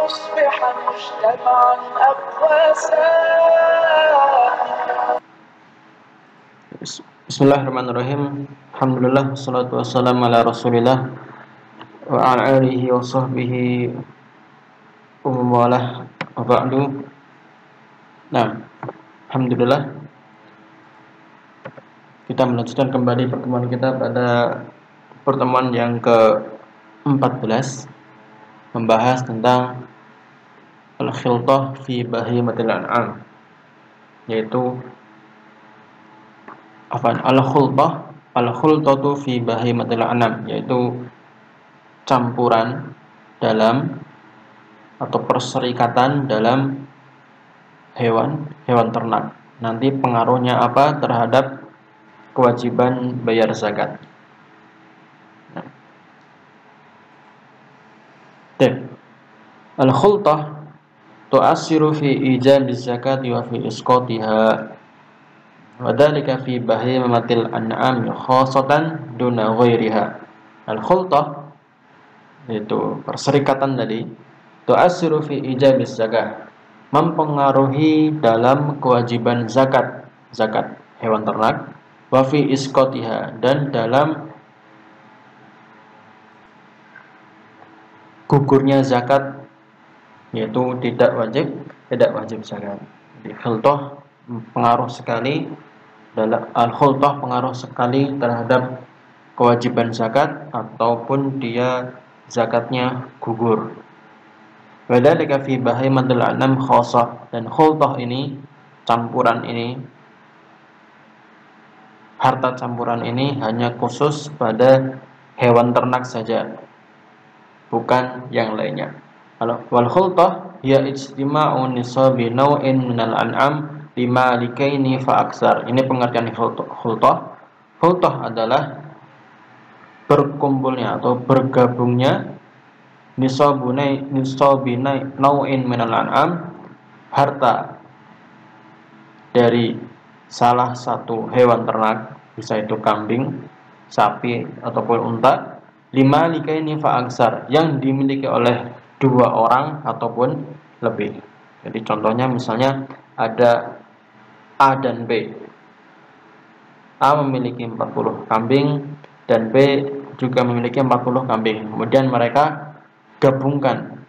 لنصبح مجتمعا أقوى Bismillahirrahmanirrahim. Alhamdulillah, wassalatu wassalamu ala Rasulillah wa ala alihi wa sahbihi wa mawalah wa ba'du. Nah, alhamdulillah kita melanjutkan kembali pertemuan kita pada pertemuan yang ke-14, membahas tentang al-khiltah fi bahimatil an'am, yaitu al-khultatu fi bahimatil an'am, yaitu campuran dalam atau perserikatan dalam hewan ternak. Nanti pengaruhnya apa terhadap kewajiban bayar zakat. Al-khultah tu'assiru fi ijab zakati wa fi isqatiha. Wadhalika fi bahimatil an'am khassatan duna ghairiha. Al-khultah itu perserikatan tadi, tu'assiru fi ijabiz zakah, mempengaruhi dalam kewajiban zakat hewan ternak, wa fi isqatiha, dan dalam gugurnya zakat, yaitu tidak wajib zakat. Jadi khultah pengaruh sekali dalam al-khultah pengaruh sekali terhadap kewajiban zakat ataupun dia zakatnya gugur. Wadzalika fi bahimatil an'am khassah, dan khultah ini, campuran ini, harta campuran ini hanya khusus pada hewan ternak saja, bukan yang lainnya. Wal khultah ya ijtima'u nisabi naw'in minal an'am limalikaini fa aksar. Ini pengertian khultah. Khultah adalah berkumpulnya atau bergabungnya nisabi naw'in minal an'am, harta dari salah satu hewan ternak, bisa itu kambing, sapi ataupun unta, limalikaini fa aksar, yang dimiliki oleh 2 orang ataupun lebih. Jadi contohnya misalnya ada A dan B. A memiliki 40 kambing dan B juga memiliki 40 kambing. Kemudian mereka gabungkan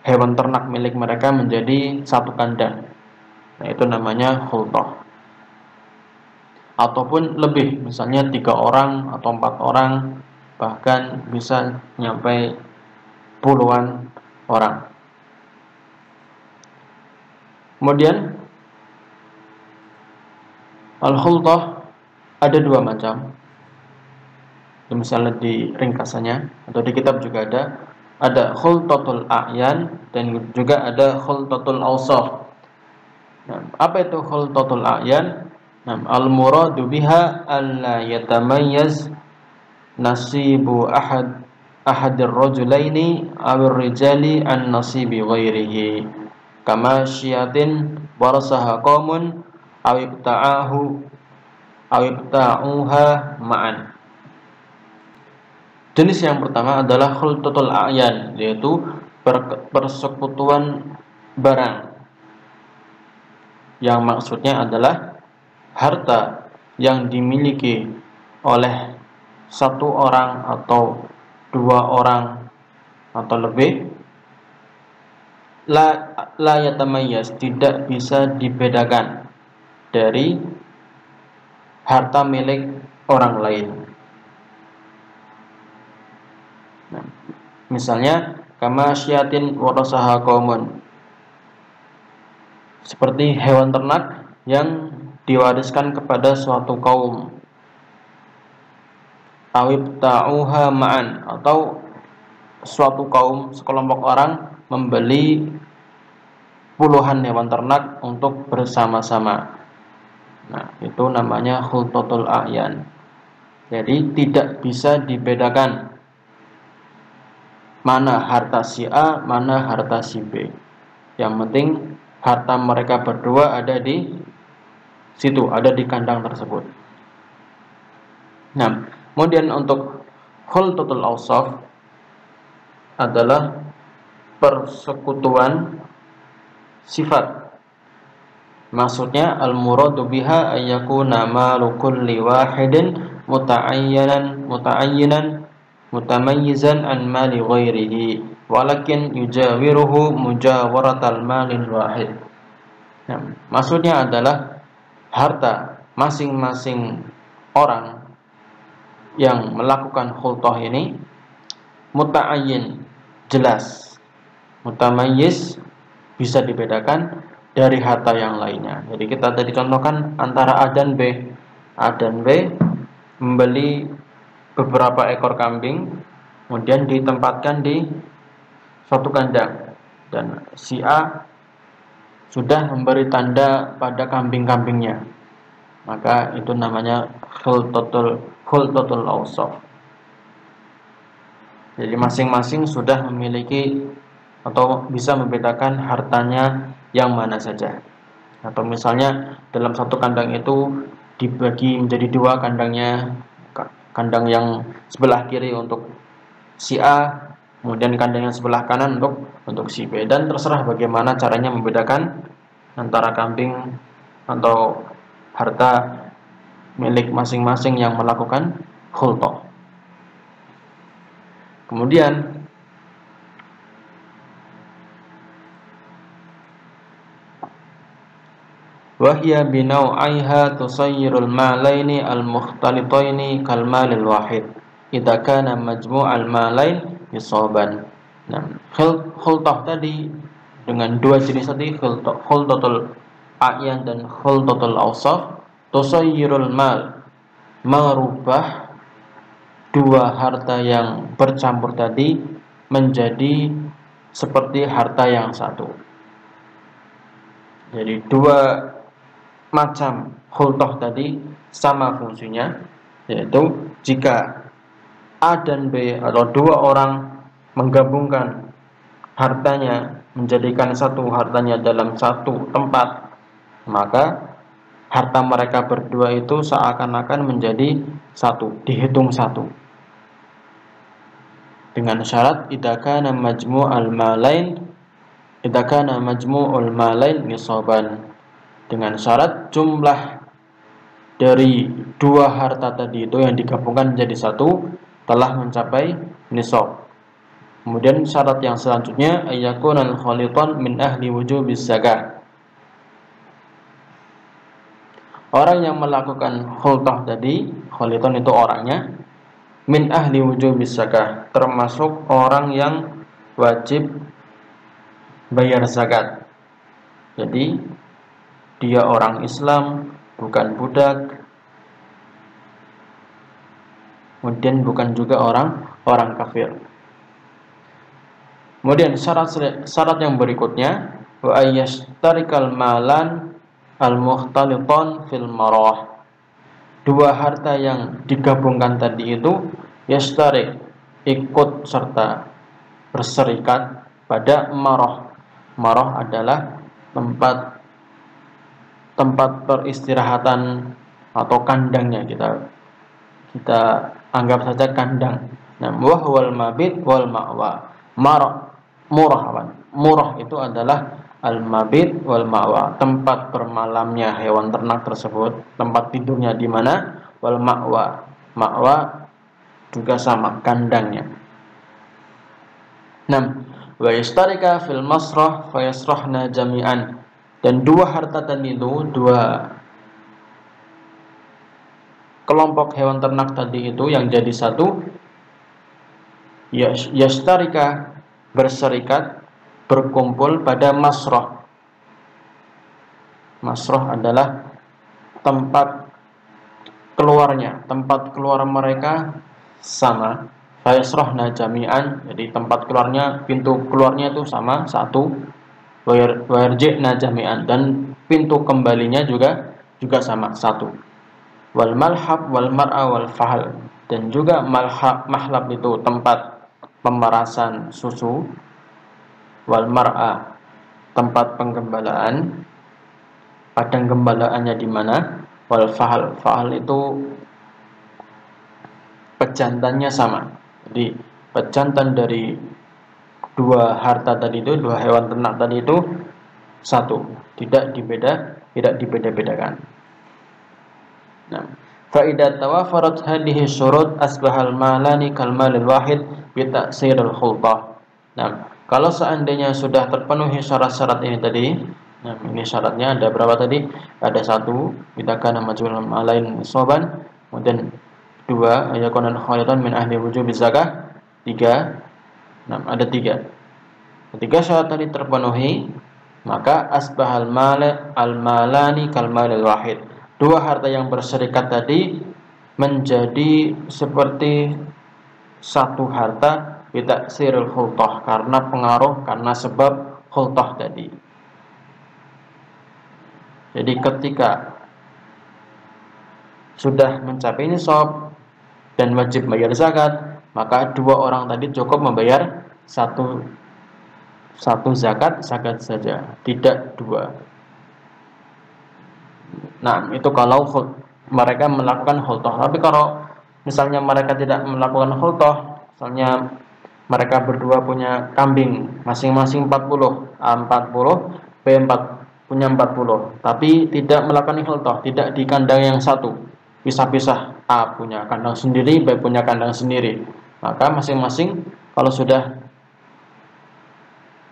hewan ternak milik mereka menjadi satu kandang. Nah, itu namanya khultah. Ataupun lebih, misalnya 3 orang atau 4 orang, bahkan bisa nyampai puluhan orang. Kemudian al-khultah ada 2 macam. Misalnya di ringkasannya atau di kitab juga ada khultatul a'yan dan juga ada khultatul awsaf. Nah, apa itu khultatul a'yan? Nah, al-muradu biha alla yatamayyaz nasibu ahadir rajulaini awir rijali an nasibi ghairihi, kama syiatin warasaha qaumun awibta'uha ma'an. Jenis yang pertama adalah khultatul a'yan, yaitu persekutuan barang, yang maksudnya adalah harta yang dimiliki oleh 1 orang atau 2 orang atau lebih, la yatamayyaz, tidak bisa dibedakan dari harta milik orang lain. Nah, misalnya kama syiatin warasaha qaumun, seperti hewan ternak yang diwariskan kepada suatu kaum, awibta'uha ma'an, atau suatu kaum, sekelompok orang membeli puluhan hewan ternak untuk bersama-sama. Nah, itu namanya khultatul a'yan. Jadi tidak bisa dibedakan mana harta si A, mana harta si B. Yang penting harta mereka berdua ada di situ, ada di kandang tersebut. Nah, kemudian untuk khultatul awsaf adalah persekutuan sifat. Maksudnya al-muradu biha ayyakuna malu kulli wahidin muta'ayyinan mutamayyizan an mali ghairihi walakin yujawiruhu mujawaratal malil wahid. Nah, maksudnya adalah harta masing-masing orang yang melakukan khultah ini muta'ayyin, jelas, mutamayyiz, bisa dibedakan dari harta yang lainnya. Jadi kita tadi contohkan antara A dan B. A dan B membeli beberapa ekor kambing, kemudian ditempatkan di suatu kandang, dan si A sudah memberi tanda pada kambing-kambingnya, maka itu namanya khultatul awsaf. Jadi masing-masing sudah memiliki atau bisa membedakan hartanya yang mana saja. Atau misalnya dalam satu kandang itu dibagi menjadi dua kandangnya, kandang yang sebelah kiri untuk si A, kemudian kandang yang sebelah kanan untuk si B, dan terserah bagaimana caranya membedakan antara kambing atau harta milik masing-masing yang melakukan khultah. Kemudian wahya binau'aiha tusayyirul malaini al-mukhtalitaini kal malil wahid idza kana majmu'al malain nisaban. Nah, khultah tadi dengan dua jenis tadi, khultatul a'yan dan khultatul awsaf, tusayyirul mal, merubah dua harta yang bercampur tadi menjadi seperti harta yang satu. Jadi dua macam khultah tadi sama fungsinya, yaitu jika A dan B atau dua orang menggabungkan hartanya, menjadikan satu hartanya dalam satu tempat, maka harta mereka berdua itu seakan-akan menjadi satu, dihitung satu. Dengan syarat idza kana majmu'ul malain nisaban. Dengan syarat jumlah dari dua harta tadi itu yang digabungkan menjadi satu telah mencapai nisab. Kemudian syarat yang selanjutnya ayyakunal khalitan min ahli wujubis zakah. Orang yang melakukan khultah tadi, khalitan itu orangnya, min ahli wujubis zakah, termasuk orang yang wajib bayar zakat. Jadi dia orang Islam, bukan budak, kemudian bukan juga orang kafir. Kemudian syarat yang berikutnya wa ayyashtarikal malan al-mukhtalitan fil marah. Dua harta yang digabungkan tadi itu yashtarik, ikut serta berserikat pada marah. Marah adalah tempat peristirahatan atau kandangnya, kita anggap saja kandang. Nah, wal mabit wal ma'wa. Murah itu adalah al-mabit wal ma'wa, tempat bermalamnya hewan ternak tersebut, tempat tidurnya di mana, wal ma'wa. Ma'wa juga sama, kandangnya. 6. Wa yastarika fil masrah fa yasrahna jami'an. Dan dua harta tadi itu, dua kelompok hewan ternak tadi itu yang jadi satu, yastarika, berserikat, berkumpul pada masrah. Masrah adalah tempat keluarnya, tempat keluar mereka sama. Fayasrahna jami'an, jadi tempat keluarnya, pintu keluarnya itu sama, satu. Warji'na jami'an, dan pintu kembalinya juga sama, satu. Wal malhab wal mar'a wal fahal, dan juga mahlab itu tempat pemerasan susu, wal mar'a tempat penggembalaan, padang gembalaannya di mana, wal fahal itu pejantannya sama. Jadi pejantan dari dua harta tadi itu, dua hewan ternak tadi itu satu, tidak dibeda-bedakan. Nah, fa idza tawafarat hadhihi syurut asbahal malani kal malil wahid bi ta'siril khultah. Nah, kalau seandainya sudah terpenuhi syarat-syarat ini tadi, nah ini syaratnya ada berapa tadi? Ada satu, kita kana majhul malain soban, kemudian dua, ayakunan khayatan min ahli wujub zakah, tiga, nah ada tiga. Ketika syarat tadi terpenuhi, maka asbahal malani kal malil wahid. Dua harta yang berserikat tadi menjadi seperti satu harta bitaksiril khultah, karena pengaruh, karena sebab khultah tadi. Jadi ketika sudah mencapai nisab dan wajib bayar zakat, maka dua orang tadi cukup membayar satu zakat saja, tidak dua. Nah, itu kalau mereka melakukan khultah. Tapi kalau misalnya mereka tidak melakukan khultah, misalnya mereka berdua punya kambing masing-masing 40, B4 punya 40, tapi tidak melakukan khultah, tidak di kandang yang satu, pisah-pisah, A punya kandang sendiri, B punya kandang sendiri, maka masing-masing kalau sudah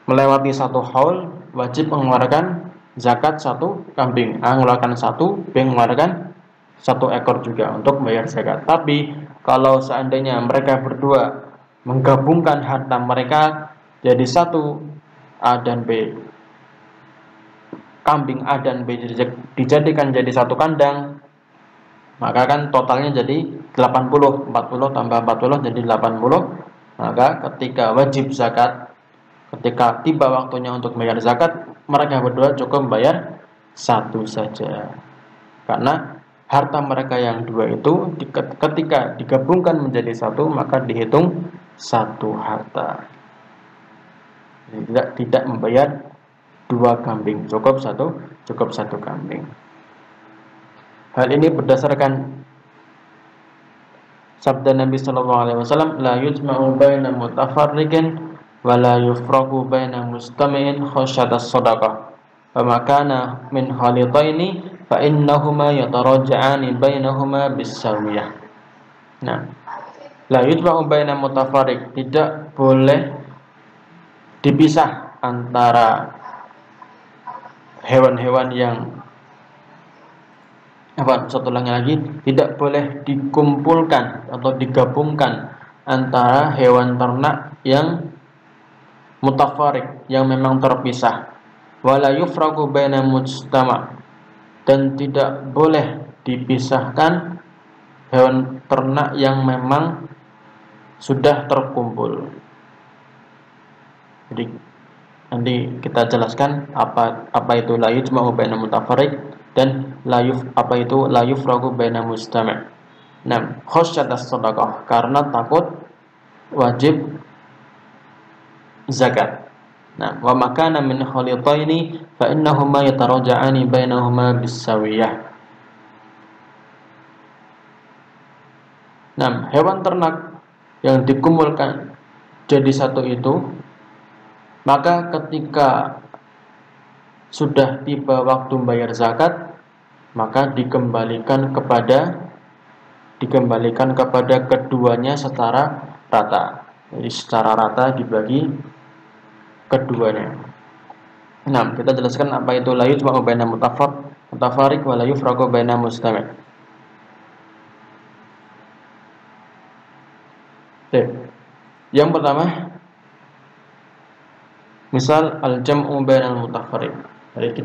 melewati satu haul wajib mengeluarkan zakat satu kambing, A mengeluarkan satu, B mengeluarkan satu ekor juga untuk membayar zakat. Tapi kalau seandainya mereka berdua menggabungkan harta mereka jadi satu, A dan B, kambing A dan B dijadikan jadi satu kandang, maka kan totalnya jadi 80, 40 tambah 40 jadi 80. Maka ketika wajib zakat, ketika tiba waktunya untuk bayar zakat, mereka berdua cukup membayar satu saja. Karena harta mereka yang dua itu ketika digabungkan menjadi satu, maka dihitung satu harta. Tidak membayar dua kambing, cukup satu kambing. Hal ini berdasarkan sabda Nabi sallallahu alaihi wasallam, la yujma'u baina mutafarriqin wa la yufraqu baina mustami'in khasyatas shadaqah. Wa ma kana min khalitaini fa innahuma yataraja'ani bainahuma bisawiyah. Nah, la yujma'u baina mutafarriq, tidak boleh dipisah antara hewan-hewan yang tidak boleh dikumpulkan atau digabungkan antara hewan ternak yang mutafarik, yang memang terpisah. Wala yufraqu baina mujtama, dan tidak boleh dipisahkan hewan ternak yang memang sudah terkumpul. Jadi nanti kita jelaskan apa itu la yujma'u baina mutafarik dan la yufraqu baina mujtama'. Nah, khasyatas shadaqah, karena takut wajib zakat. Nah, wa makana min khalitaini fa innahuma yataraja'ani bainahuma bisawiyah. Nah, hewan ternak yang dikumpulkan jadi satu itu, maka ketika sudah tiba waktu bayar zakat, maka dikembalikan kepada keduanya secara rata. Jadi secara rata dibagi keduanya. Nah, kita jelaskan apa itu la yujma'u baina mutafarriq wa la yufraqu baina mustami'. Yang pertama, misal al-jam'u bainal mutafarriq. Jadi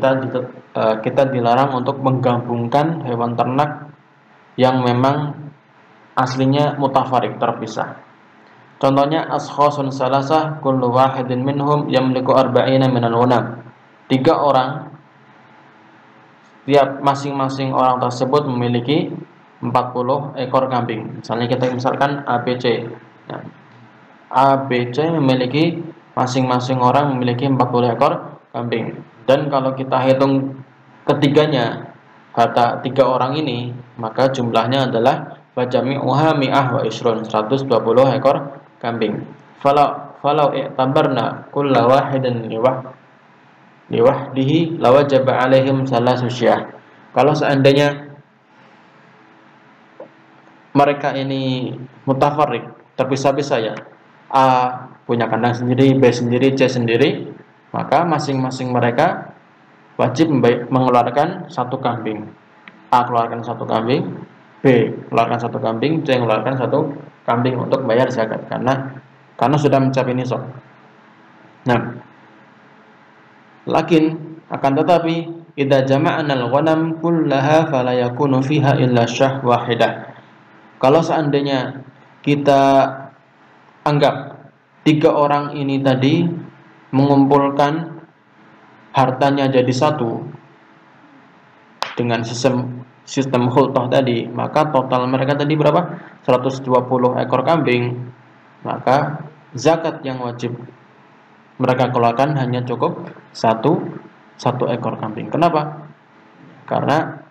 kita dilarang untuk menggabungkan hewan ternak yang memang aslinya mutafarriq, terpisah. Contohnya ashkhasun salasah kullu wahidin minhum yamliku arba'ina minal ghanam. 3 orang, tiap masing-masing orang tersebut memiliki 40 ekor kambing. Misalkan ABC. Nah, ABC memiliki, masing-masing orang memiliki 40 ekor kambing. Dan kalau kita hitung ketiganya, harta 3 orang ini, maka jumlahnya adalah bajami'uha mi'ah wa ishrun, 120 ekor kambing. falau i'tabarna kulla wahidin liwahdihi lawajaba alaihim salasu syah. Kalau seandainya mereka ini mutafarriq, terpisah-pisah ya, A punya kandang sendiri, B sendiri, C sendiri, maka masing-masing mereka wajib mengeluarkan satu kambing. A keluarkan satu kambing, B keluarkan satu kambing, C mengeluarkan satu kambing untuk bayar zakat karena sudah mencapai nisab. Nah, lakin akan tetapi idza jama'na al-ghanam kullaha fala yakunu fiha illa syah wahidah. Kalau seandainya kita anggap 3 orang ini tadi mengumpulkan hartanya jadi satu dengan sistem khultah tadi, maka total mereka tadi berapa? 120 ekor kambing. Maka zakat yang wajib mereka keluarkan hanya cukup satu ekor kambing. Kenapa? Karena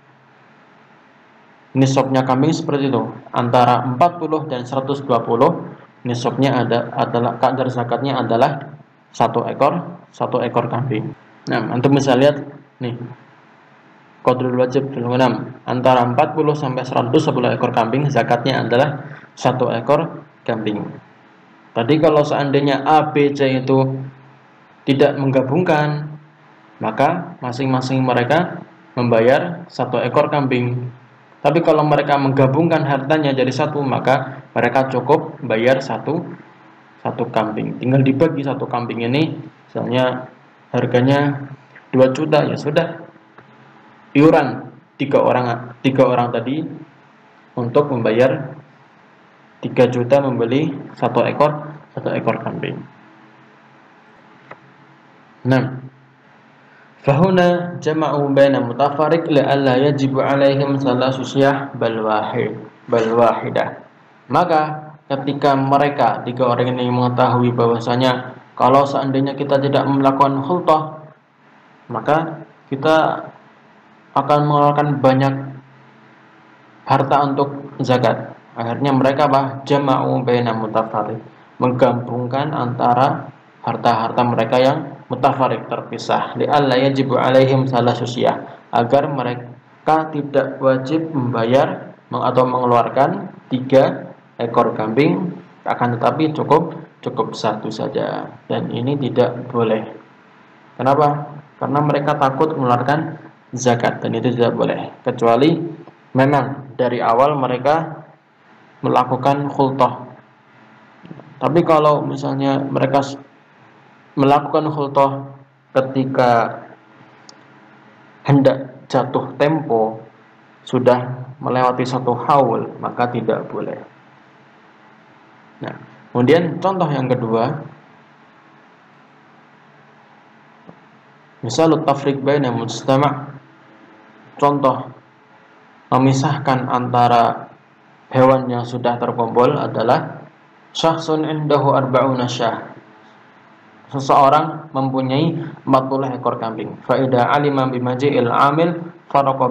nisabnya kambing seperti itu, antara 40 dan 120 nisabnya adalah kadar zakatnya adalah satu ekor kambing. Nah, antum bisa lihat nih, qadrul wajib fil ghanam antara 40 sampai 110 ekor kambing, zakatnya adalah satu ekor kambing. Tadi kalau seandainya A, B, C itu tidak menggabungkan, maka masing-masing mereka membayar satu ekor kambing. Tapi kalau mereka menggabungkan hartanya jadi satu, maka mereka cukup bayar satu kambing. Tinggal dibagi satu kambing ini, misalnya harganya 2 juta, ya sudah, iuran 3 orang tadi untuk membayar 3 juta membeli satu ekor kambing. Nah, fahuna jama'u baina mutafarriq la'alla yajibu 'alaihim salasu syah bal wahidah. Maka ketika mereka 3 orang ini mengetahui bahwasanya kalau seandainya kita tidak melakukan khultah, maka kita akan mengeluarkan banyak harta untuk zakat. Akhirnya mereka jama'u baina mutafarriq, menggabungkan antara harta-harta mereka yang mutafarriq, terpisah, li'alla yajibu 'alaihim salasu syah, agar mereka tidak wajib membayar atau mengeluarkan 3 ekor kambing, akan tetapi cukup satu saja. Dan ini tidak boleh. Kenapa? Karena mereka takut mengeluarkan zakat, dan itu tidak boleh, kecuali memang dari awal mereka melakukan khultah. Tapi kalau misalnya mereka melakukan khultah ketika hendak jatuh tempo, sudah melewati 1 haul, maka tidak boleh. Nah, kemudian contoh yang kedua, misalut tafriq baina mujtama', contoh memisahkan antara hewan yang sudah terkumpul adalah syakhsun indahu arba'una syah, seseorang mempunyai 40 ekor kambing. Fa idza alima bimaji'il amil faraqa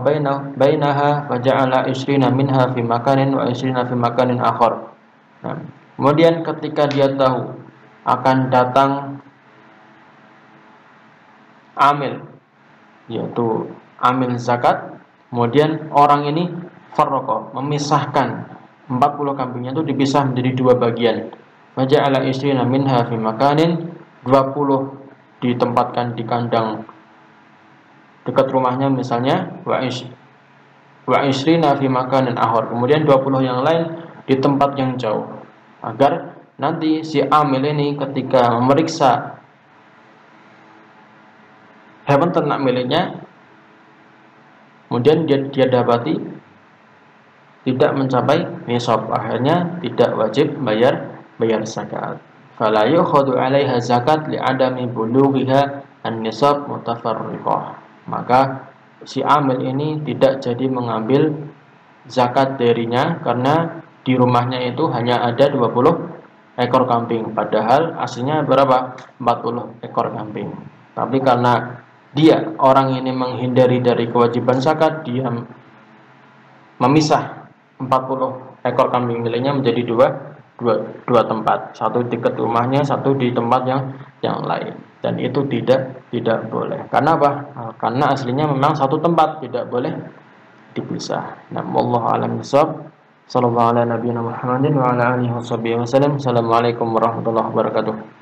bainaha fa ja'ala 20 minha fi makanin wa 20 fi makanin akhar. Nah, kemudian ketika dia tahu akan datang amil, yaitu amil zakat, kemudian orang ini farraqa, memisahkan 40 kambingnya itu dipisah menjadi 2 bagian. Wa ja'ala 20 minha fi makanin, 20 ditempatkan di kandang dekat rumahnya misalnya, wa 20 fi makanin akhar, kemudian 20 yang lain di tempat yang jauh, agar nanti si amil ini ketika memeriksa hewan ternak miliknya, kemudian dia dapati tidak mencapai nisab, akhirnya tidak wajib bayar zakat. Fala yukhadu 'alaiha zakat li'adami bulughiha an-nisab mutafarriqah. Maka si amil ini tidak jadi mengambil zakat darinya karena di rumahnya itu hanya ada 20 ekor kambing, padahal aslinya berapa? 40 ekor kambing. Tapi karena orang ini menghindari dari kewajiban zakat, dia memisah 40 ekor kambing miliknya menjadi dua tempat, satu dekat rumahnya, satu di tempat yang lain, dan itu tidak boleh. Karena apa? Karena aslinya memang satu tempat, tidak boleh dipisah. Nah, wallahu a'lam bishawab. Sallallahu ala nabiyina Muhammadin wa ala alihi wasallam. Assalamualaikum warahmatullahi wabarakatuh.